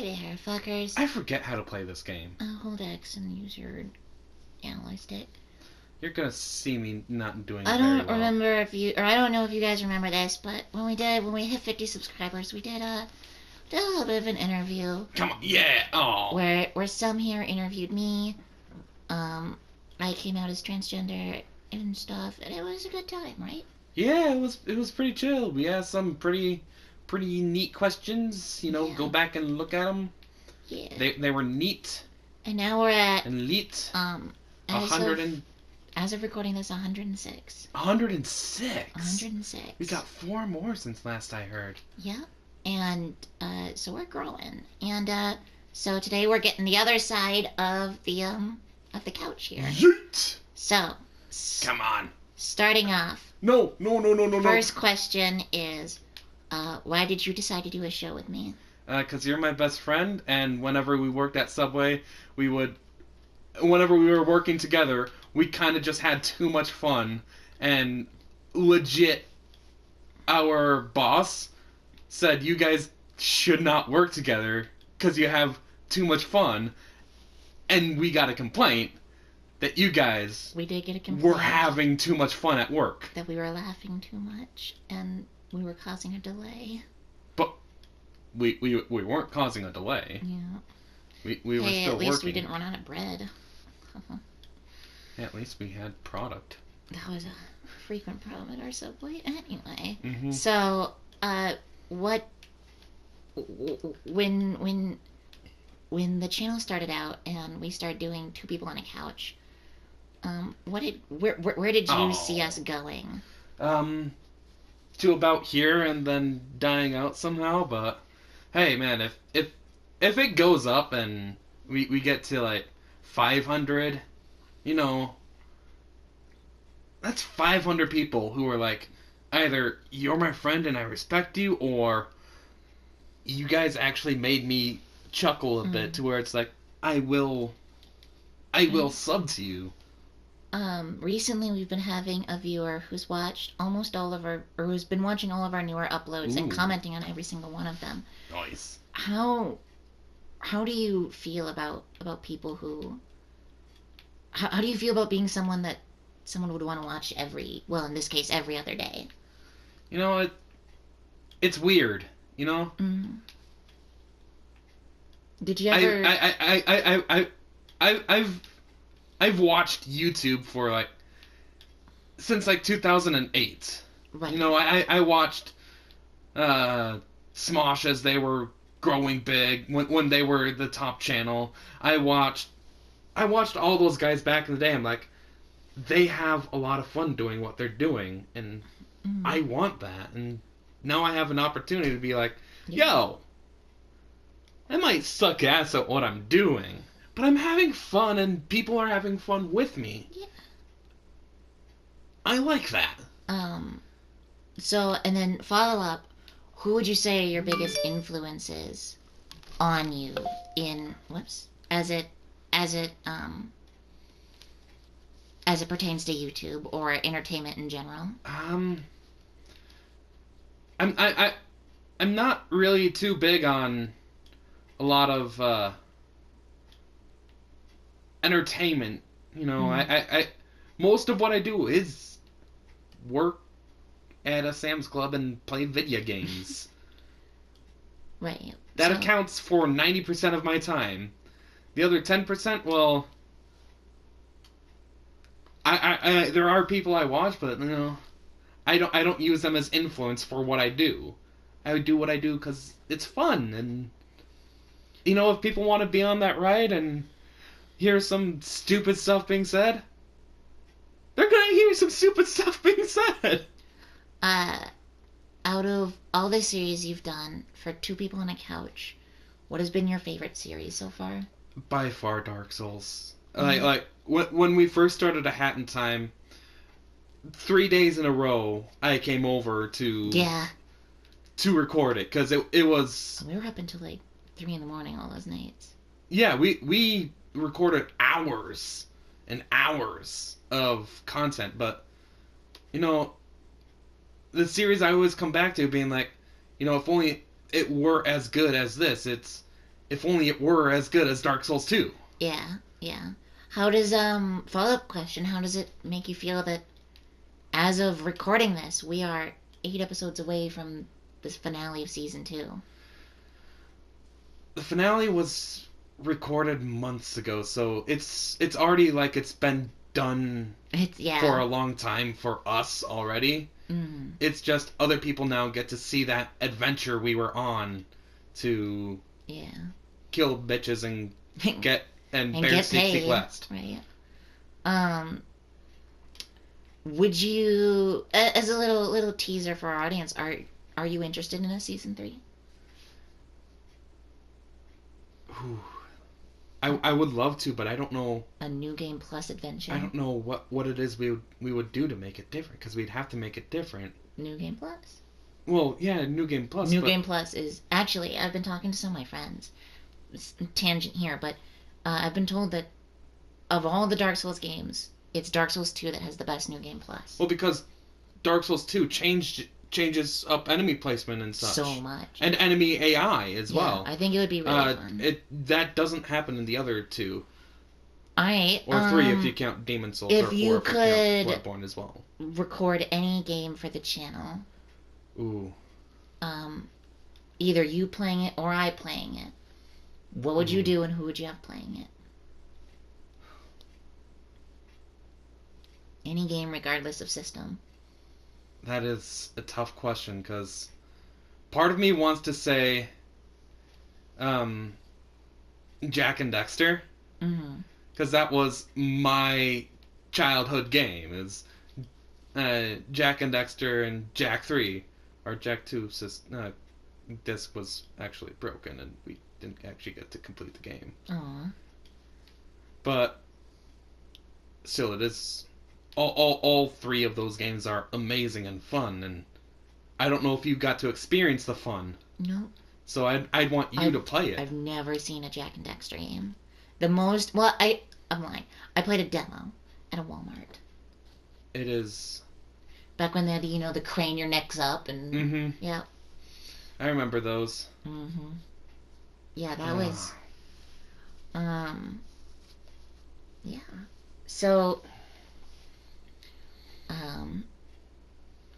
there, fuckers. I forget how to play this game. Hold X and use your analyze stick. You're gonna see me not doing I very don't well. remember if you, or I don't know if you guys remember this, but when we hit 50 subscribers, we did a little bit of an interview. Come on, yeah, oh. Where some here interviewed me. I came out as transgender and stuff, and it was a good time, right? Yeah, it was pretty chill. We asked some pretty neat questions. You know, Yeah. go back and look at them. Yeah. They were neat And now we're at and neat. as of recording this, 106. 106. 106. We got 4 more since last I heard. Yeah. And so we're growing. And so today we're getting the other side of the couch here. Yeet! So Come on. starting off. No. First question is, why did you decide to do a show with me? 'Cause you're my best friend, and whenever we worked at Subway, whenever we were working together, we kind of just had too much fun, and legit, our boss said you guys should not work together because you have too much fun, and we got a complaint that you guys We did get a complaint were having too much fun at work. that we were laughing too much and we were causing a delay. But we weren't causing a delay. Yeah. We were Hey, still at least working. we didn't run out of bread. Yeah, at least we had product. That was a frequent problem at our Subway. Anyway, Mm-hmm. so what when the channel started out and we started doing two people on a couch, where did you see us going? To about here and then dying out somehow. But hey, man, if it goes up and we get to like 500, you know, that's 500 people who are like, either you're my friend and I respect you, or you guys actually made me chuckle a bit to where it's like, I will sub to you. Recently we've been having a viewer who's watched almost all of our, or who's been watching all of our newer uploads and Ooh. commenting on every single one of them. Nice. How do you feel about people who, how do you feel about being someone that someone would want to watch well, in this case, every other day? You know, it's weird, you know? Mm. Did you ever... I've watched YouTube for like since like 2008. Right. You know, I watched Smosh as they were growing big when they were the top channel. I watched all those guys back in the day. I'm like, they have a lot of fun doing what they're doing, and I want that. And now I have an opportunity to be like, yo, I might suck ass at what I'm doing, but I'm having fun, and people are having fun with me. Yeah. I like that. So, and then follow up, who would you say are your biggest influences on you in, as it pertains to YouTube or entertainment in general? I'm not really too big on a lot of entertainment. You know, I most of what I do is work at a Sam's Club and play video games. Right. That So- accounts for 90% of my time. The other 10%, well, I there are people I watch, but you know, I don't use them as influence for what I do. I do what I do because it's fun, and you know, if people want to be on that ride and hear some stupid stuff being said, they're gonna hear some stupid stuff being said. Out of all the series you've done for two people on a couch, what has been your favorite series so far? By far, Dark Souls. Like when we first started A Hat in Time, 3 days in a row, I came over to record it because it was. We were up until like 3 a.m. all those nights. Yeah, we recorded hours and hours of content, but you know, the series I always come back to being like, you know, if only it were as good as this. if only it were as good as Dark Souls 2. Yeah, yeah. How does follow-up question, how does it make you feel that as of recording this, we are 8 episodes away from this finale of season 2? The finale was recorded months ago, so it's already like it's been done It's for yeah. a long time for us already. Mm, It's just other people now get to see that adventure we were on to yeah. kill bitches and get and And bear get 60 paid, quest. right? Um, would you, as a little teaser for our audience, are you interested in a season 3? Ooh. I would love to, but I don't know. A new game plus I adventure? don't know what it is we would do to make it different, because we'd have to make it different. New game plus? Well, yeah, new game plus, New but game plus is actually, I've been talking to some of my friends. Tangent here, but I've been told that of all the Dark Souls games, it's Dark Souls 2 that has the best new game plus. well, because Dark Souls 2 changes up enemy placement and So such, much. and enemy AI as Yeah, well. I think it would be really fun. It that doesn't happen in the other two Alright, or three if you count Demon Souls, or if four you if you count could Bloodborne as well. record any game for the channel, Ooh, um, either you playing it or I playing it, what would you ooh. do and who would you have playing it? Any game, regardless of system. That is a tough question, because part of me wants to say, um, Jack and Dexter, Mm-hmm. because that was my childhood game. Is Jack and Dexter and Jack 3, or Jack 2 disc was actually broken and we didn't actually get to complete the game. Aw. But still, it is all three of those games are amazing and fun, and I don't know if you got to experience the fun. No. So I'd want you I've to play it. I've never seen a Jack and Dexter game. I'm lying. I played a demo at a Walmart. It is. Back when they had, the crane your necks up and Mm-hmm. yeah. I remember those. Mm-hmm. Yeah, that was um yeah. So um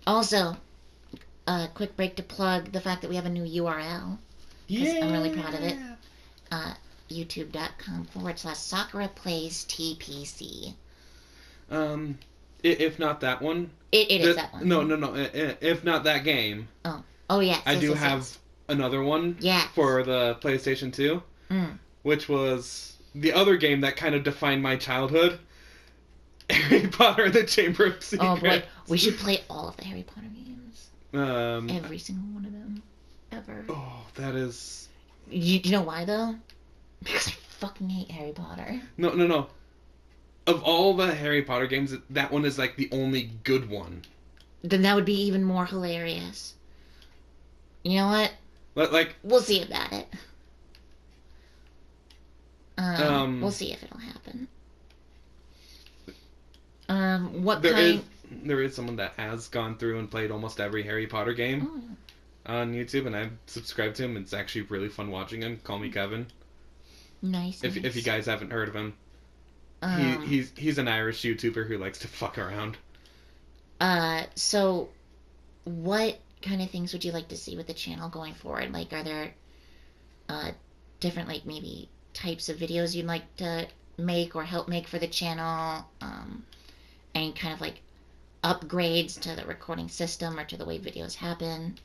also a quick break to plug the fact that we have a new URL. Yeah. I'm really proud of it. YouTube.com/Sakura Plays TPC. If not that one. It is that one. No. If not that game, Oh yes. I yes, do yes, have yes. another one. Yes. For the PlayStation 2, Mm. which was the other game that kind of defined my childhood. Harry Potter and the Chamber of Secrets. Oh boy, we should play all of the Harry Potter games. Um. Every single one of them, ever. Oh, that is. You know why though? Because I fucking hate Harry Potter. No. Of all the Harry Potter games, that one is like the only good one. Then that would be even more hilarious. You know what? Like, We'll see about it. We'll see if it'll happen. What kind? there is someone that has gone through and played almost every Harry Potter game on YouTube, and I'm subscribed to him. It's actually really fun watching him. Call me Kevin. Nice. If you guys haven't heard of him, he's an Irish YouTuber who likes to fuck around. So what kind of things would you like to see with the channel going forward? Like, are there different, like, maybe types of videos you'd like to make or help make for the channel? Any kind of, like, upgrades to the recording system or to the way videos happen?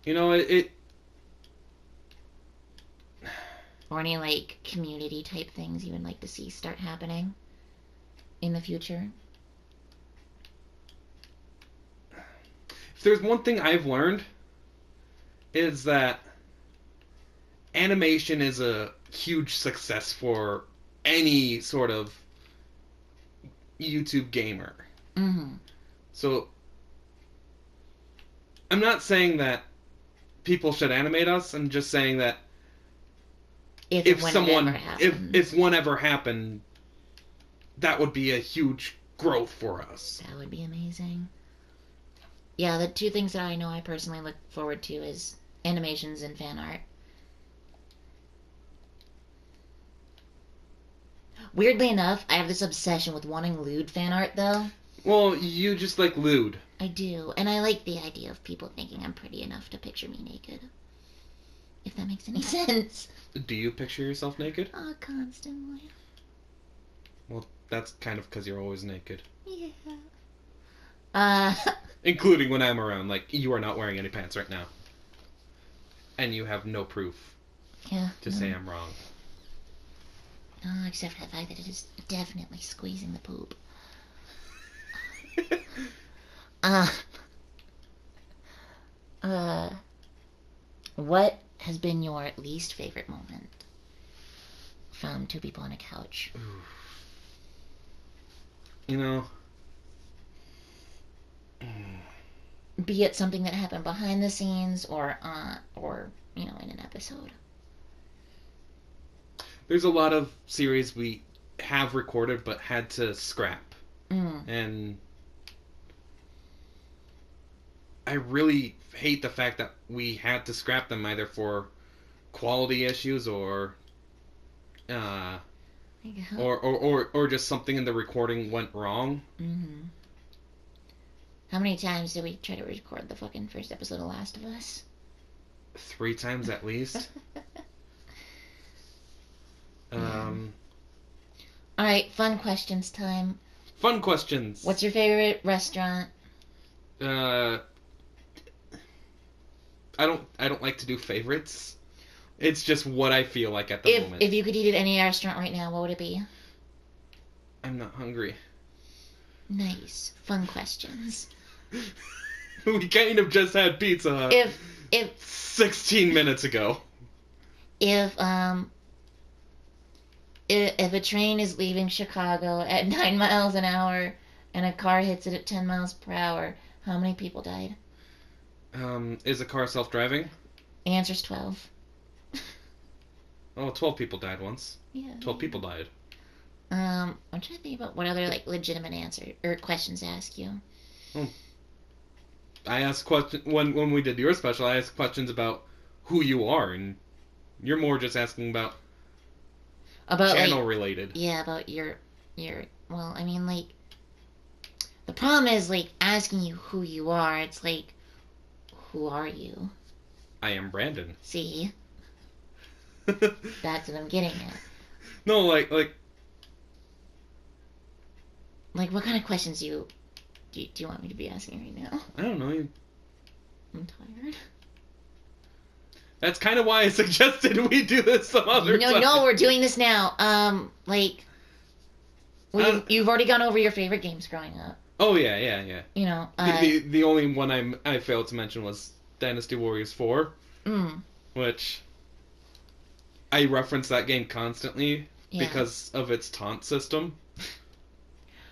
It Or any, like, community type things you would like to see start happening in the future? If there's one thing I've learned, is that animation is a huge success for any sort of YouTube gamer. Mm-hmm. So I'm not saying that people should animate us. I'm just saying that if one ever happened, that would be a huge growth for us. That would be amazing. Yeah, the two things that I know I personally look forward to is animations and fan art. Weirdly enough, I have this obsession with wanting lewd fan art, though. Well, you just like lewd. I do, and I like the idea of people thinking I'm pretty enough to picture me naked. If that makes any sense. Do you picture yourself naked? Oh, constantly. Well, that's kind of because you're always naked. Yeah. Uh, Including when I'm around. Like, you are not wearing any pants right now. And you have no proof yeah. to say I'm wrong. No, except for the fact that it is definitely squeezing the poop. Uh, what has been your least favorite moment from two people on a couch? You know... Be it something that happened behind the scenes or in an episode. There's a lot of series we have recorded but had to scrap. Mm. And I really hate the fact that we had to scrap them either for quality issues or just something in the recording went wrong. Mm-hmm. How many times did we try to record the fucking first episode of Last of Us? 3 times at least. Alright, fun questions time. Fun questions. What's your favorite restaurant? I don't like to do favorites. It's just what I feel like at the moment. If you could eat at any restaurant right now, what would it be? I'm not hungry. Nice. Fun questions. We kind of just had Pizza Hut. If 16 minutes ago. If a train is leaving Chicago at 9 miles an hour and a car hits it at 10 miles per hour, how many people died? Is a car self-driving? The answer's 12. Oh, 12 people died once. Yeah. 12 people died. I'm trying to think about what other legitimate questions to ask you. I asked questions when we did your special. I asked questions about who you are, and you're more just asking about channel related. Yeah, about your. Well, I mean, the problem is asking you who you are. It's who are you? I am Brandon. See, that's what I'm getting at. No, like what kind of questions do you want me to be asking right now? I don't know. I'm tired. That's kind of why I suggested we do this some other time. No, we're doing this now. You've already gone over your favorite games growing up. Oh yeah. You know, the only one I failed to mention was Dynasty Warriors 4, which I reference that game constantly because of its taunt system.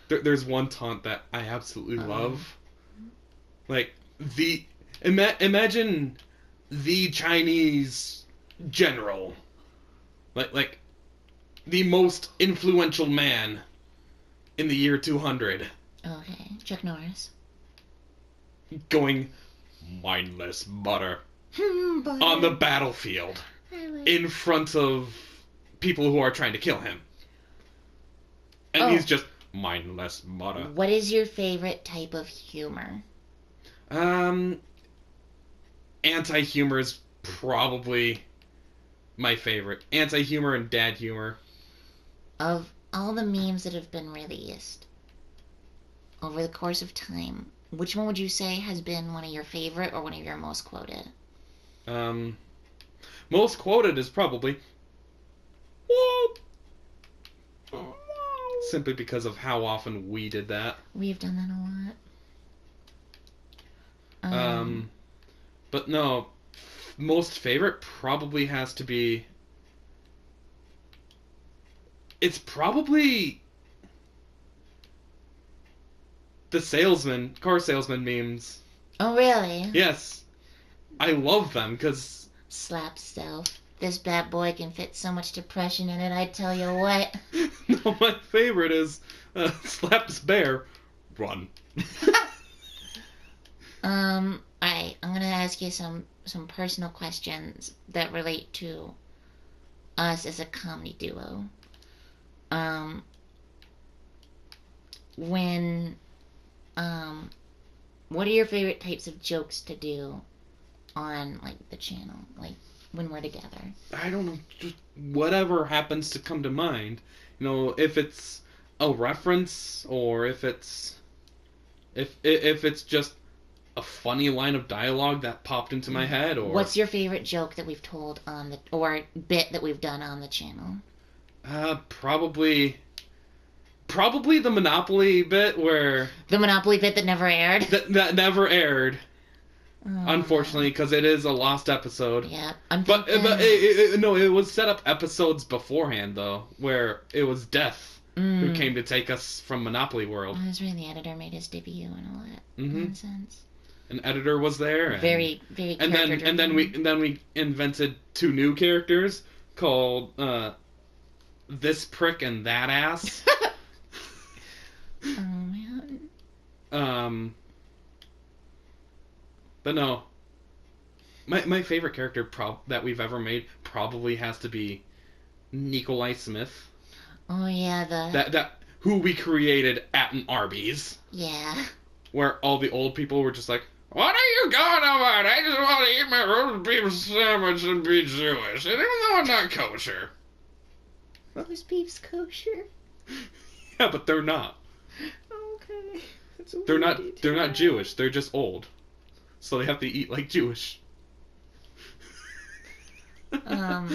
There's one taunt that I absolutely love. Imagine the Chinese general, like the most influential man in the year 200. Okay, Chuck Norris. Going mindless butter on the battlefield in front of people who are trying to kill him. And he's just mindless butter. What is your favorite type of humor? Anti-humor is probably my favorite. Anti-humor and dad humor. Of all the memes that have been released over the course of time, which one would you say has been one of your favorite or one of your most quoted? Most quoted is probably simply because of how often we did that. We've done that a lot. But no, most favorite probably has to be... It's probably the car salesman memes. Oh, really? Yes. I love them, because... Slap self. This bad boy can fit so much depression in it, I tell you what. No, my favorite is slap this bear, run. Alright, I'm gonna ask you some personal questions that relate to us as a comedy duo. Um, when um, what are your favorite types of jokes to do on like the channel, like when we're together? I don't know, just whatever happens to come to mind. If it's a reference or if it's just a funny line of dialogue that popped into my head, or What's your favorite joke that we've told on the or bit that we've done on the channel? probably the Monopoly bit where The Monopoly bit that never aired. that never aired. Oh, Unfortunately, because it is a lost episode. yeah, I'm But thinking. no, it was set up episodes beforehand though, where it was Death who came to take us from Monopoly World. Oh, that's right. The editor made his debut and all that nonsense. An editor was there. Very, very. And then we invented two new characters called this prick and that ass. Oh man. But no, my favorite character that we've ever made probably has to be Nikolai Smith. Oh yeah, that who we created at an Arby's. Yeah. Where all the old people were just like, "What are you going about? I just want to eat my roast beef sandwich and be Jewish, and even though I'm not kosher." Roast beef's kosher. Yeah, but they're not. Okay. They're not Jewish. They're just old, so they have to eat like Jewish. How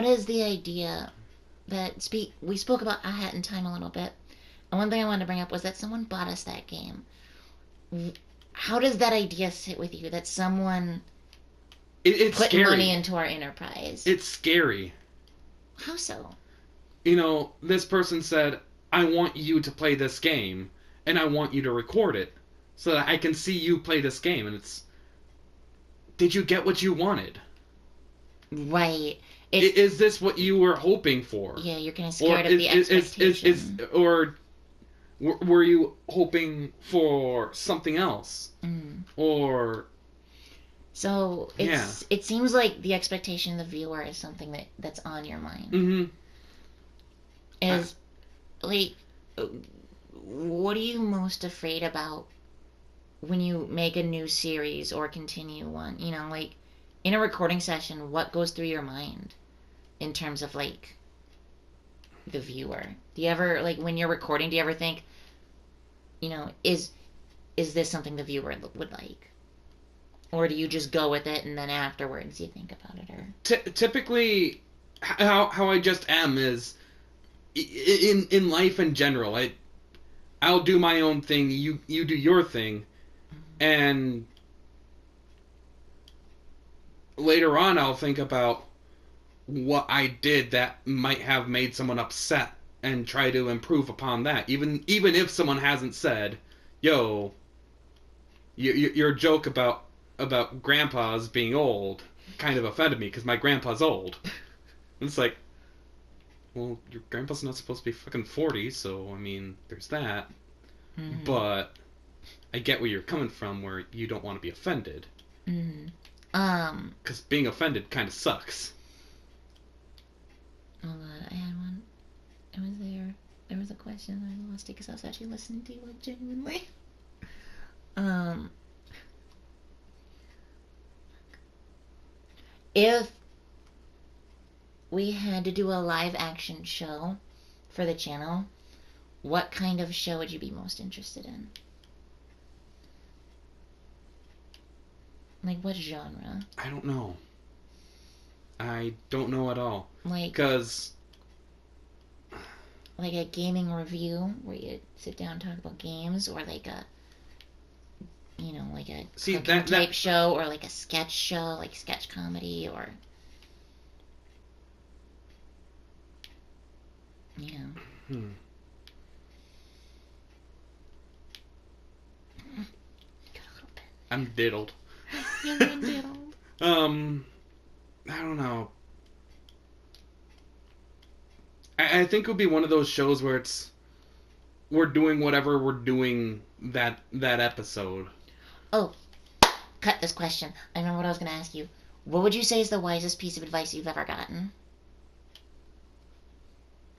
does the idea that we spoke about A Hat in Time a little bit, and one thing I wanted to bring up was that someone bought us that game. How does that idea sit with you? That someone It's put scary. money into our enterprise. It's scary. How so? This person said, "I want you to play this game, and I want you to record it, so that I can see you play this game." And it's, did you get what you wanted? Right. Is this what you were hoping for? Yeah, you're kind of scared of the expectation. Or were you hoping for something else? Or... So it seems like the expectation of the viewer is something that's on your mind. Mm-hmm. Is like, what are you most afraid about when you make a new series or continue one? Like in a recording session, what goes through your mind in terms of like the viewer? Do you ever, like, when you're recording, do you ever think, is this something the viewer would like? Or do you just go with it and then afterwards you think about it? Or typically, how I just am is, in life in general, I'll do my own thing, you do your thing, and later on I'll think about what I did that might have made someone upset and try to improve upon that. Even if someone hasn't said, "Yo, your joke about grandpas being old kind of offended me because my grandpa's old." And it's like, well, your grandpa's not supposed to be fucking 40, so I mean, there's that. Mm-hmm. But I get where you're coming from, where you don't want to be offended. Mm-hmm. Because being offended kind of sucks. Hold on, I had one. It was there. There was a question and I lost it because I was actually listening to you, like, genuinely. If we had to do a live action show for the channel, what kind of show would you be most interested in? Like, what genre? I don't know. I don't know at all. Like, because like a gaming review where you sit down and talk about games, or like a, like a cooking type show, or like a sketch show, like sketch comedy, or Got a little bit. I'm diddled. You're diddled. I don't know. I think it would be one of those shows where we're doing whatever we're doing that episode. Oh, cut this question. I remember what I was going to ask you. What would you say is the wisest piece of advice you've ever gotten?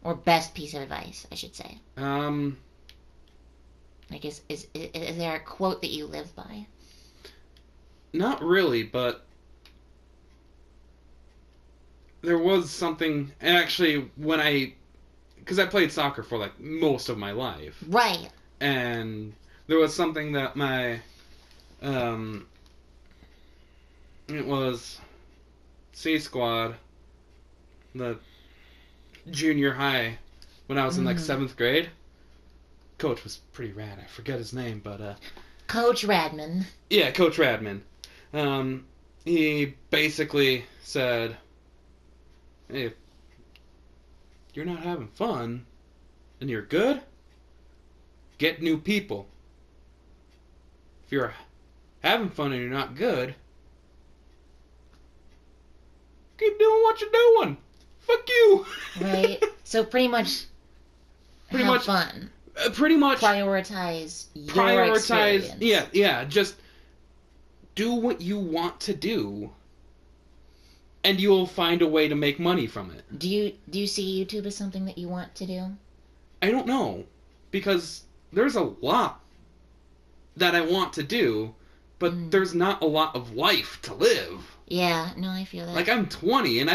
Or best piece of advice, I should say. Um, Like, is there a quote that you live by? Not really, but there was something. Actually, because I played soccer for like most of my life, Right. and there was something that um, it was C squad, the junior high, when I was in like Mm. 7th grade. Coach was pretty rad. I forget his name, but Coach Radman. yeah, Coach Radman. He basically said, "Hey, if you're not having fun and you're good, get new people. If you're having fun and you're not good, keep doing what you're doing. Fuck you." Right. So pretty much Pretty have much. fun. Pretty much. Prioritize your experience. Yeah. Just do what you want to do, and you'll find a way to make money from it. Do you see YouTube as something that you want to do? I don't know, because there's a lot that I want to do, but there's not a lot of life to live. Yeah, no, I feel that. Like, I'm 20 and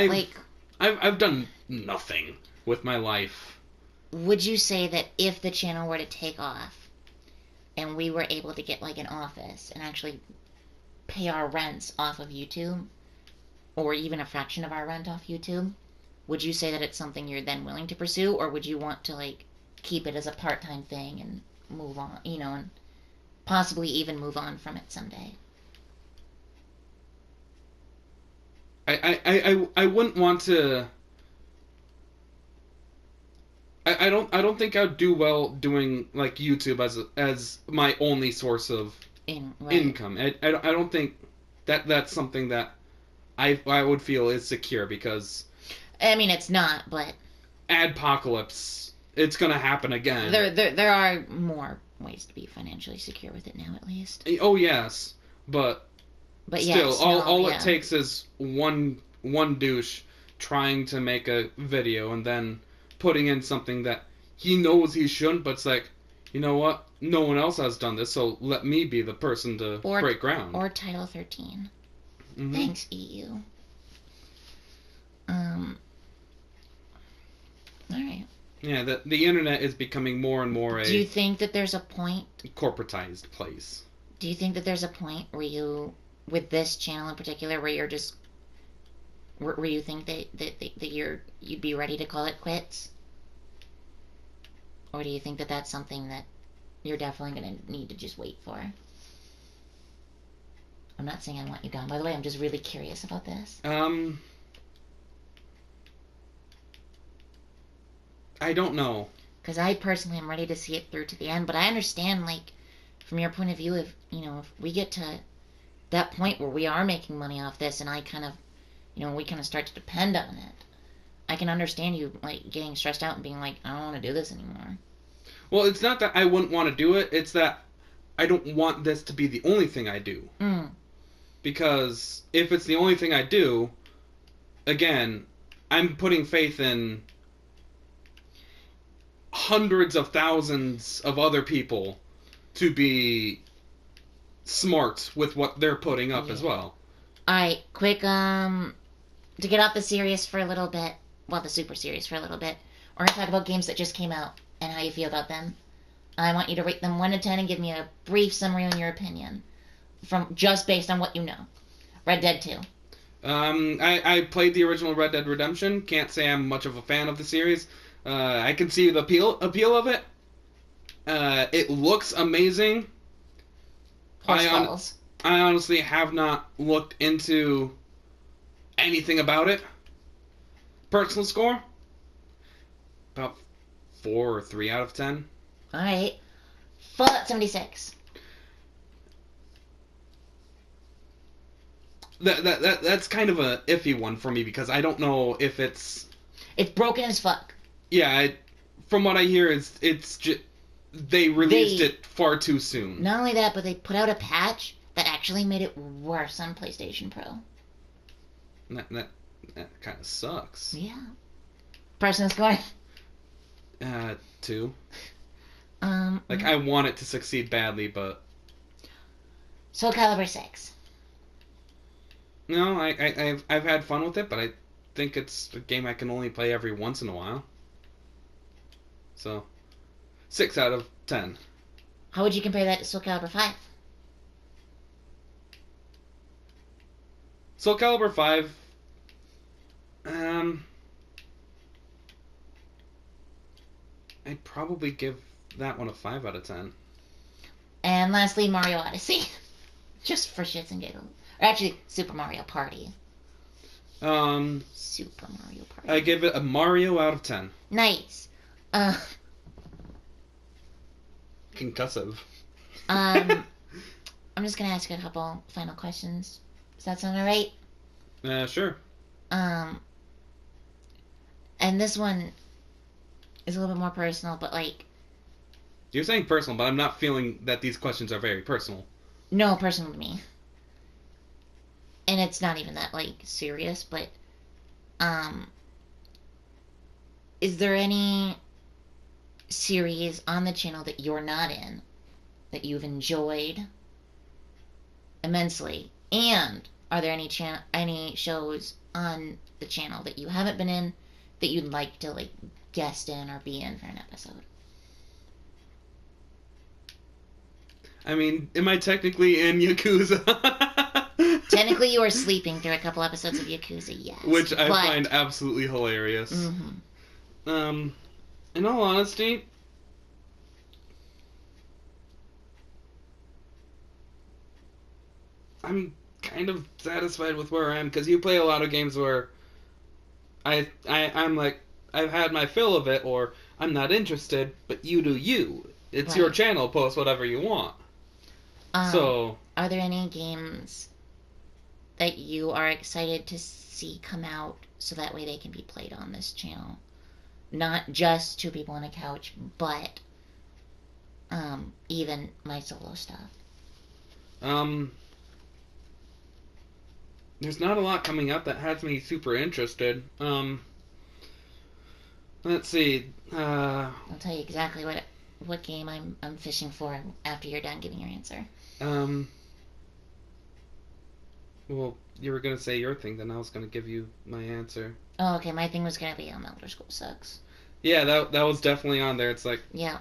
I've done nothing with my life. Would you say that if the channel were to take off and we were able to get like an office and actually pay our rents off of YouTube, or even a fraction of our rent off YouTube, would you say that it's something you're then willing to pursue, or would you want to like keep it as a part-time thing and move on, and possibly even move on from it someday? I wouldn't want to. I don't think I'd do well doing like YouTube as my only source of income. I don't think that's something that I would feel is secure, because I mean, it's not, but adpocalypse, it's gonna happen again. There are more ways to be financially secure with it now, at least. Oh yes, but still, yes, all it takes is one douche trying to make a video and then putting in something that he knows he shouldn't, but it's like, you know what? No one else has done this, so let me be the person to break ground. Or Title 13. Mm-hmm. Thanks, EU. Alright. Yeah, the internet is becoming more and more Do you think that there's a point? Corporatized place. Do you think that there's a point where you, with this channel in particular, where you're just, where you think that you'd be ready to call it quits? Or do you think that that's something that you're definitely going to need to just wait for? I'm not saying I want you gone. By the way, I'm just really curious about this. I don't know. Because I personally am ready to see it through to the end, but I understand, like, from your point of view, if we get to that point where we are making money off this, and I kind of, we kind of start to depend on it, I can understand you, like, getting stressed out and being like, I don't want to do this anymore. Well, it's not that I wouldn't want to do it, it's that I don't want this to be the only thing I do. Because if it's the only thing I do, again, I'm putting faith in hundreds of thousands of other people to be smart with what they're putting up as well. Alright, quick, to get off the serious for a little bit, well, the super serious for a little bit, we're going to talk about games that just came out and how you feel about them. I want you to rate them 1 to 10 and give me a brief summary on your opinion, from just based on what you know. Red Dead 2. I played the original Red Dead Redemption. Can't say I'm much of a fan of the series. I can see the appeal of it. It looks amazing. I honestly have not looked into anything about it. Personal score? About 4 or 3 out of 10. Alright. Fallout 76. That's kind of a iffy one for me, because I don't know if it's broken as fuck. Yeah, from what I hear, it's just they released it far too soon. Not only that, but they put out a patch that actually made it worse on PlayStation Pro. That kind of sucks. Yeah. Personal score? 2. Like, Mm, I want it to succeed badly, but Soul Calibur 6. no, I've had fun with it, but I think it's a game I can only play every once in a while. So 6 out of 10. How would you compare that to Soul Calibur 5? Soul Calibur 5, um, I'd probably give that one a 5 out of 10. And lastly, Mario Odyssey. Just for shits and giggles. Or actually, Super Mario Party. Super Mario Party. I give it a Mario out of 10. Nice. Concussive. I'm just gonna ask you a couple final questions. Does that sound alright? Sure. Um, and this one is a little bit more personal, but like, You're saying personal, but I'm not feeling that these questions are very personal. no, personal to me. And it's not even that like serious, but um, is there any series on the channel that you're not in that you've enjoyed immensely? And are there any shows on the channel that you haven't been in that you'd like to like guest in or be in for an episode? I mean, am I technically in Yakuza? Technically, you were sleeping through a couple episodes of Yakuza, yes. Which I find absolutely hilarious. Mm-hmm. In all honesty, I'm kind of satisfied with where I am, because you play a lot of games where I'm like, I've had my fill of it, or I'm not interested, but you do you. It's your Right. channel, post whatever you want. So, are there any games that you are excited to see come out so that way they can be played on this channel? Not just two people on a couch, but even my solo stuff. There's not a lot coming up that has me super interested. Let's see. I'll tell you exactly what game I'm fishing for after you're done giving your answer. Well, you were gonna say your thing, then I was gonna give you my answer. Oh, okay. My thing was gonna be Elder Scrolls 6. Yeah, that was definitely on there. It's like, yeah,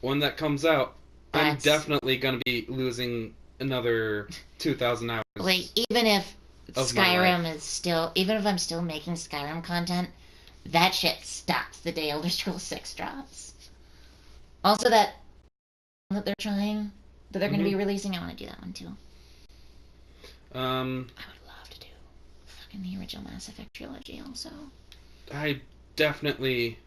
when that comes out, I'm That's- definitely gonna be losing another 2,000 hours. like even if Of my Skyrim is still, even if I'm still making Skyrim content, that shit stops the day Elder Scrolls 6 drops. Also, that they're trying, that they're going to be releasing, I want to do that one too. I would love to do fucking the original Mass Effect trilogy also. I definitely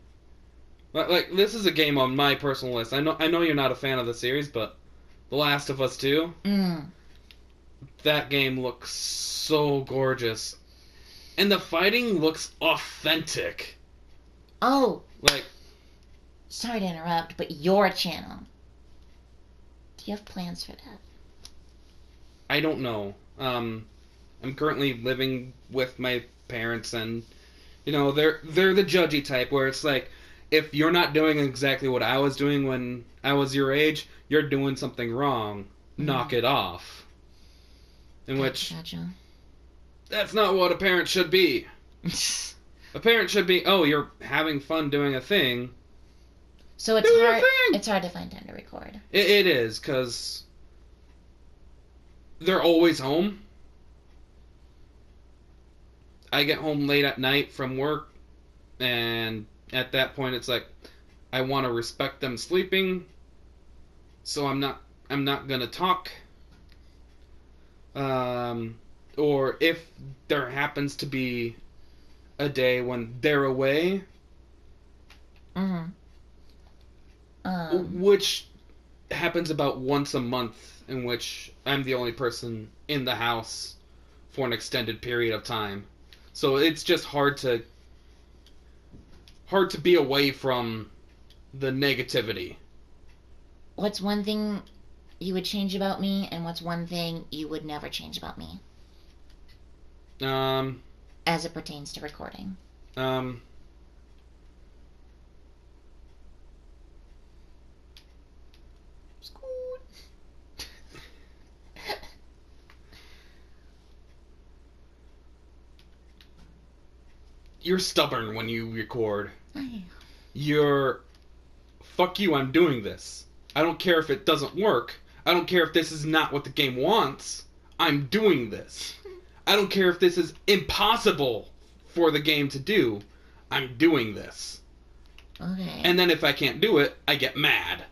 like this is a game on my personal list. I know you're not a fan of the series, but The Last of Us 2, that game looks so gorgeous. And the fighting looks authentic. Oh, Like, sorry to interrupt, but your channel. Do you have plans for that? I don't know. I'm currently living with my parents, and they're the judgy type, where it's like, if you're not doing exactly what I was doing when I was your age, you're doing something wrong. Knock it off. In which, Gotcha. that's not what a parent should be. A parent should be, oh, you're having fun doing a thing. So it's Do your hard. thing. It's hard to find time to record. It is, because they're always home. I get home late at night from work, and at that point it's like, I want to respect them sleeping, so I'm not gonna talk. Or if there happens to be a day when they're away, which happens about once a month, in which I'm the only person in the house for an extended period of time. So it's just hard to be away from the negativity. What's one thing you would change about me, and what's one thing you would never change about me? Um, As it pertains to recording. You're stubborn when you record. I You're, fuck you, I'm doing this. I don't care if it doesn't work. I don't care if this is not what the game wants. I'm doing this. I don't care if this is impossible for the game to do. I'm doing this. Okay. And then if I can't do it, I get mad.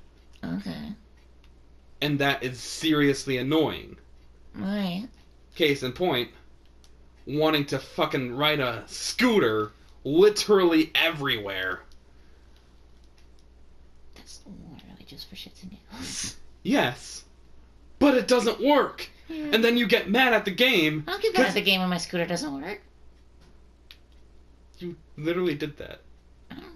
Okay. And that is seriously annoying. Alright. Case in point, wanting to fucking ride a scooter literally everywhere. That's literally just for shits and giggles. Yes. But it doesn't work. Yeah. And then you get mad at the game. I don't get mad at the game when my scooter doesn't work. You literally did that.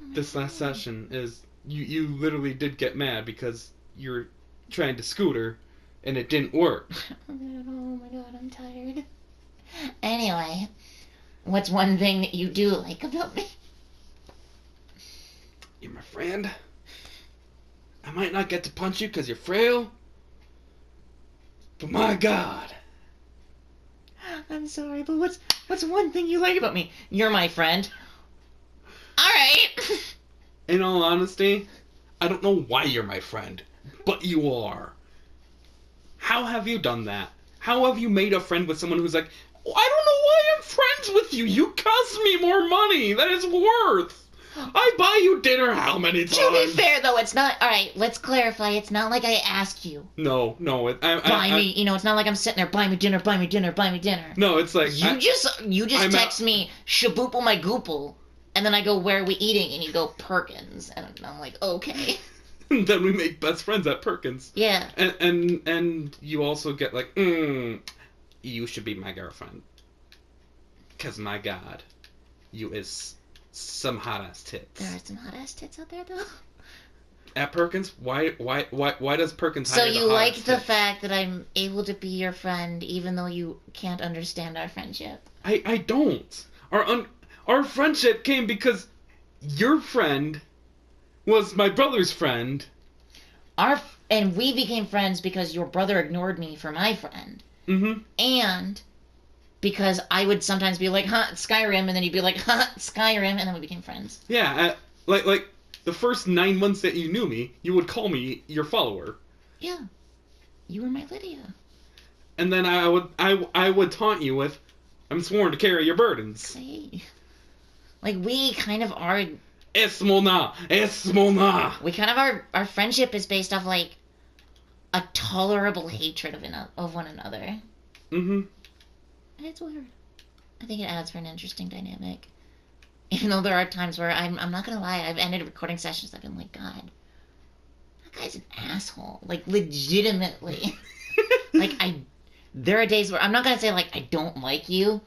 This last session is you literally did get mad because you're trying to scooter and it didn't work. Oh my god, I'm tired. Anyway, what's one thing that you do like about me? You're my friend. I might not get to punch you because you're frail. But my god. I'm sorry, but what's one thing you like about me? You're my friend. Alright. In all honesty, I don't know why you're my friend, but you are. How have you done that? How have you made a friend with someone who's like, oh, I don't know why I'm friends with you. You cost me more money than it's worth. I buy you dinner how many times? To be fair, though, it's not... Alright, let's clarify. It's not like I asked you. No. Buy me... You know, it's not like I'm sitting there, buy me dinner, buy me dinner, buy me dinner. No, it's like... You just text me, shaboople my goople, and then I go, where are we eating? And you go, Perkins. And I'm like, okay. And then we make best friends at Perkins. Yeah. And you also get like, you should be my girlfriend. Because, my God, you is some hot-ass tits. There are some hot-ass tits out there, though. At Perkins? Why does Perkins So hire you the like hottest the tits? fact that I'm able to be your friend, even though you can't understand our friendship? I don't. Our friendship came because your friend was my brother's friend. And we became friends because your brother ignored me for my friend. Mm-hmm. And because I would sometimes be like, huh, Skyrim, and then you'd be like, huh, Skyrim, and then we became friends. Yeah, like the first 9 months that you knew me, you would call me your follower. Yeah. You were my Lydia. And then I would taunt you with, I'm sworn to carry your burdens. Hey. Like, we kind of are... Esmona! We kind of our friendship is based off, like, a tolerable hatred of one another. Mm-hmm. And it's weird. I think it adds for an interesting dynamic. Even though there are times where I'm not gonna lie, I've ended recording sessions, I've been like, God, that guy's an asshole. Like, legitimately. Like, there are days where, I'm not gonna say, like, I don't like you,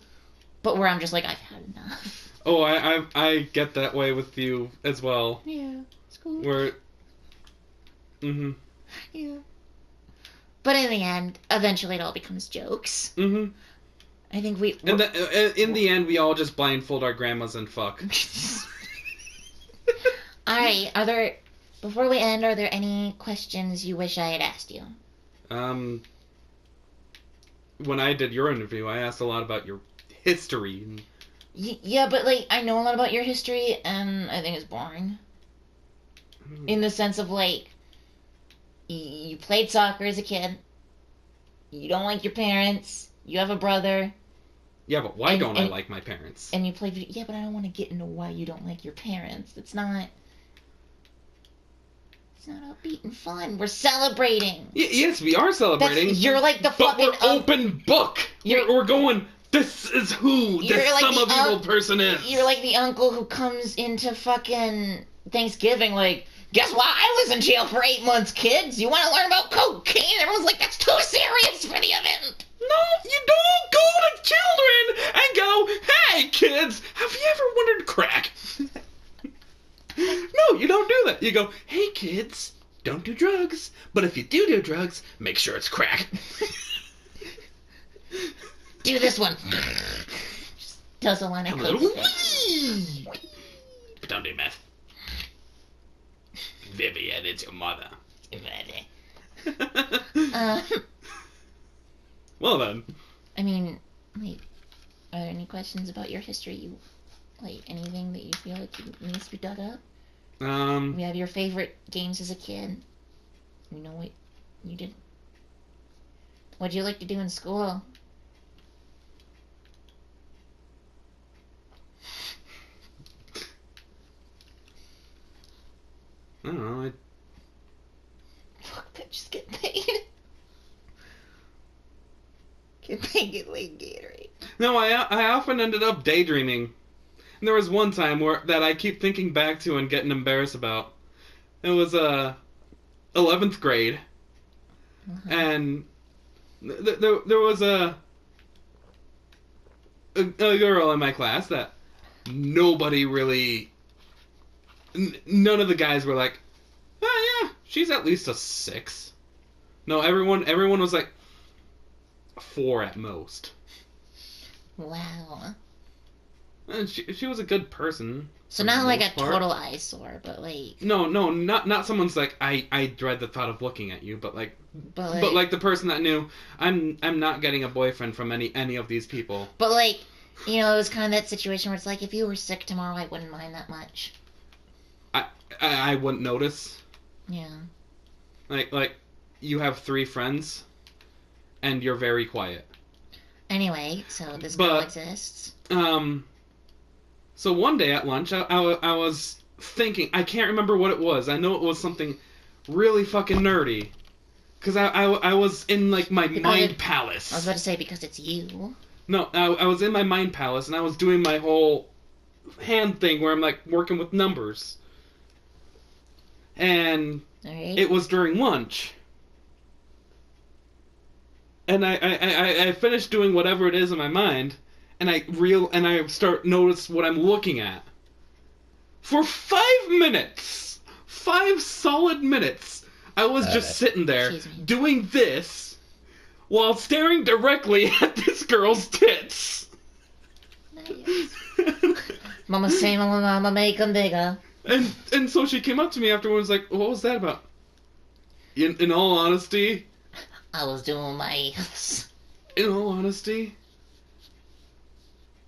but where I'm just like, I've had enough. Oh, I get that way with you as well. Yeah, it's cool. Where... Mm-hmm. Yeah. But in the end, eventually it all becomes jokes. Mm-hmm. I think in the end, we all just blindfold our grandmas and fuck. Alright, before we end, are there any questions you wish I had asked you? When I did your interview, I asked a lot about your history. And... Yeah, but, like, I know a lot about your history, and I think it's boring. In the sense of, like, you played soccer as a kid, you don't like your parents, you have a brother. Yeah, but why don't I like my parents? And you played... Yeah, but I don't want to get into why you don't like your parents. It's not upbeat and fun. We're celebrating. Yes, we are celebrating. You're like the fucking... But we're open book. We're going... This is who this like Sumofevil person is. You're like the uncle who comes into fucking Thanksgiving like, guess what? I was in jail for 8 months, kids. You want to learn about cocaine? Everyone's like, that's too serious for the event. No, you don't go to children and go, hey, kids, have you ever wondered crack? No, you don't do that. You go, hey, kids, don't do drugs. But if you do drugs, make sure it's crack. Do this one. Just does a line of coke. But don't do meth. Vivian, it's your mother. Well then. I mean, wait. Are there any questions about your history you Like anything that you feel like needs to be dug up? Um, We have your favorite games as a kid. You know what you did? What'd you like to do in school? I don't know. Fuck that, just get paid. Get paid, get laid, Gatorade. No, I often ended up daydreaming. And there was one time that I keep thinking back to and getting embarrassed about. It was 11th grade, and there was a girl in my class that nobody really, none of the guys were like, oh yeah, she's at least a 6. No, everyone was like 4 at most. Wow. And she was a good person. So not like a total eyesore, but like... No, not someone's like, I dread the thought of looking at you, but like the person that knew, I'm not getting a boyfriend from any of these people. But like, you know, it was kind of that situation where it's like, if you were sick tomorrow, I wouldn't mind that much. I wouldn't notice. Yeah. Like, you have 3 friends, and you're very quiet. Anyway, so this girl exists. So one day at lunch, I was thinking, I can't remember what it was. I know it was something really fucking nerdy. Because I was in, like, my mind palace. I was about to say, because it's you. No, I was in my mind palace, and I was doing my whole hand thing where I'm, like, working with numbers. And it was during lunch. And I finished doing whatever it is in my mind, and I start notice what I'm looking at. For 5 minutes, 5 solid minutes, I was just sitting there doing this while staring directly at this girl's tits. Nice. Mama say, mama make them bigger. And so she came up to me afterwards, like, what was that about? In all honesty, I was doing my... In all honesty,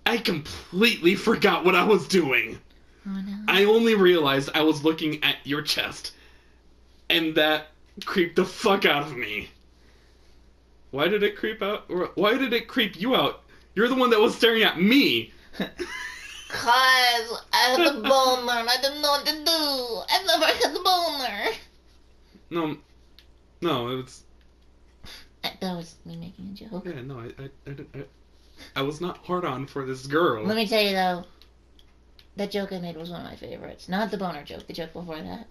I completely forgot what I was doing. Oh, no. I only realized I was looking at your chest. And that creeped the fuck out of me. Why did it creep you out? You're the one that was staring at me. Cause I had the boner and I didn't know what to do. I never had the boner. No, it was... That was me making a joke. Yeah, no, I was not hard on for this girl. Let me tell you though, that joke I made was one of my favorites. Not the boner joke, the joke before that.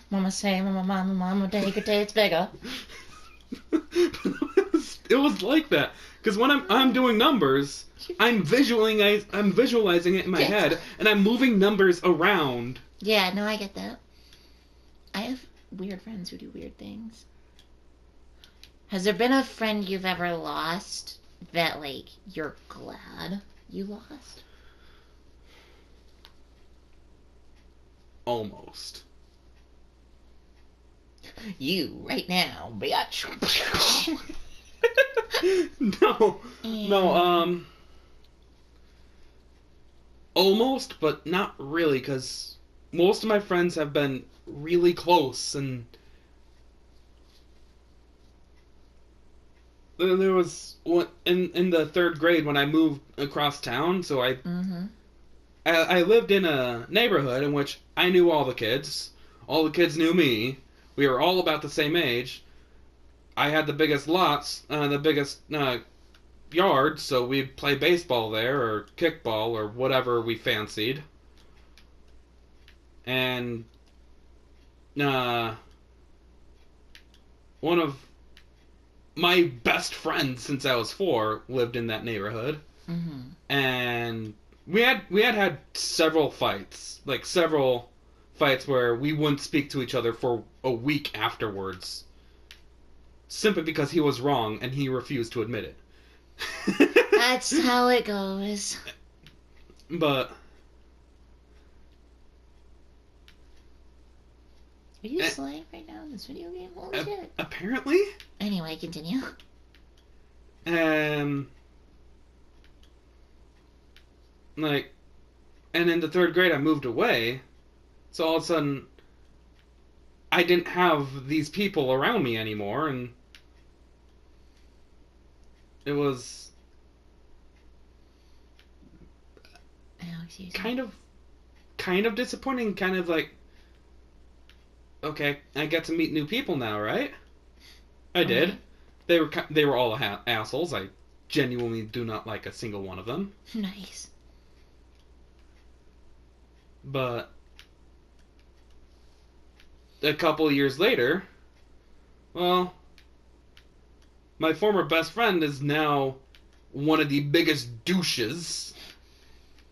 Mama say, mama, take your tits bigger. It was like that. Because when I'm doing numbers, I'm visualizing it in my head, and I'm moving numbers around. Yeah, no, I get that. I have weird friends who do weird things. Has there been a friend you've ever lost that, like, you're glad you lost? Almost. You, right now, bitch. No, almost, but not really, because most of my friends have been really close, and there was one in the 3rd grade when I moved across town, so I lived in a neighborhood in which I knew all the kids. All the kids knew me. We were all about the same age. I had the biggest lots, the biggest yard, so we'd play baseball there, or kickball, or whatever we fancied. And one of my best friends since I was 4 lived in that neighborhood. And we had several fights, where we wouldn't speak to each other for a week afterwards, simply because he was wrong and he refused to admit it. That's how it goes. But are you slaying right now in this video game? Holy shit. Apparently. Anyway, continue. Like, And in the 3rd grade, I moved away. So all of a sudden, I didn't have these people around me anymore, and it was kind of disappointing. Kind of like, okay, I get to meet new people now, right? I did. They were all assholes. I genuinely do not like a single one of them. Nice. But a couple years later, well, my former best friend is now one of the biggest douches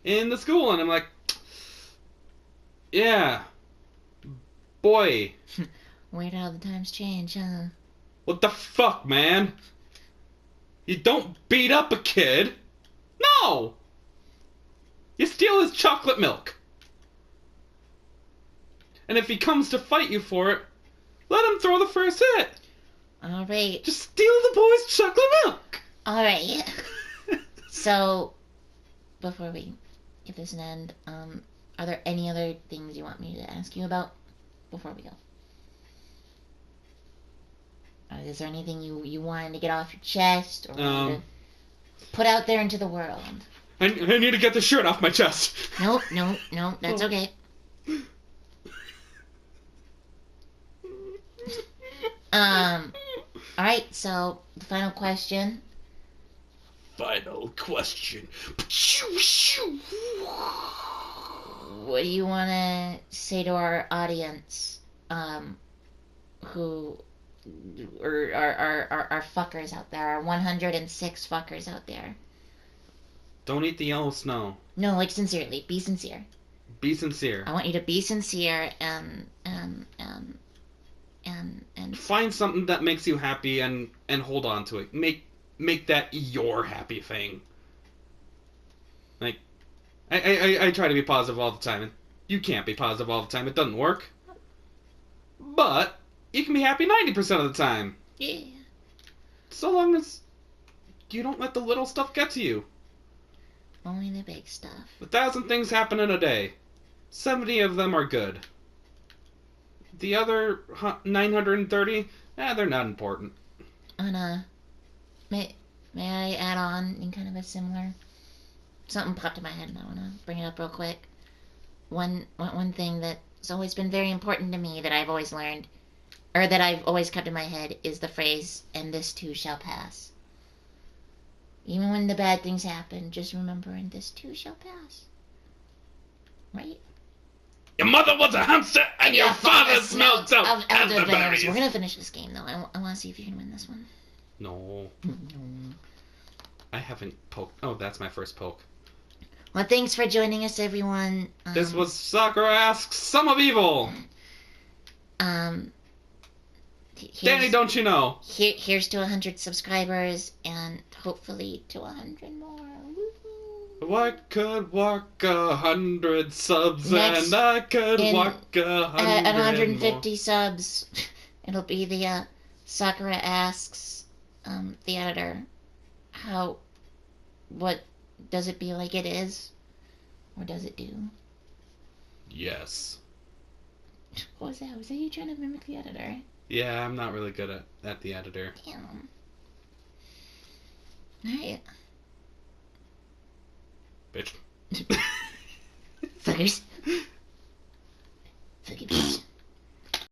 in the school, and I'm like, yeah, boy. Weird how the times change, huh? What the fuck, man? You don't beat up a kid. No! You steal his chocolate milk. And if he comes to fight you for it, let him throw the first hit. Alright. Just steal the boy's chocolate milk. Alright. So, before we give this an end, are there any other things you want me to ask you about before we go? Is there anything you wanted to get off your chest or wanted to put out there into the world? I need to get the shirt off my chest. Nope, that's okay. Alright, so the final question. Final question. What do you want to say to our audience, who are fuckers out there, our 106 fuckers out there? Don't eat the yellow snow. No, like sincerely, be sincere. Be sincere. I want you to be sincere and find something that makes you happy and hold on to it. Make that your happy thing. Like, I try to be positive all the time, and you can't be positive all the time. It doesn't work. But you can be happy 90% of the time. Yeah. So long as you don't let the little stuff get to you. Only the big stuff. 1,000 things happen in a day. 70 of them are good. The other 930, they're not important. May I add on in kind of a similar... Something popped in my head and I want to bring it up real quick. One thing that's always been very important to me that I've always learned, or that I've always kept in my head, is the phrase, "and this too shall pass." Even when the bad things happen, just remember, and this too shall pass. Right? Your mother was a hamster and your father smelled of elderberries. We're going to finish this game, though. I want to see if you can win this one. No. I haven't poked. Oh, that's my first poke. Well, thanks for joining us, everyone. This was Sakura Asks Sumofevil. Danny, don't you know? Here's to 100 subscribers, and hopefully to 100 more. Woo-hoo. I could walk 100 subs, and I could walk 100 at 150 more. subs, it'll be the Sakura Asks the editor. What does it be like it is? Or does it do? Yes. What was that? Was that you trying to mimic the editor? Yeah, I'm not really good at the editor. Damn. Alright. Bitch. Fuckers.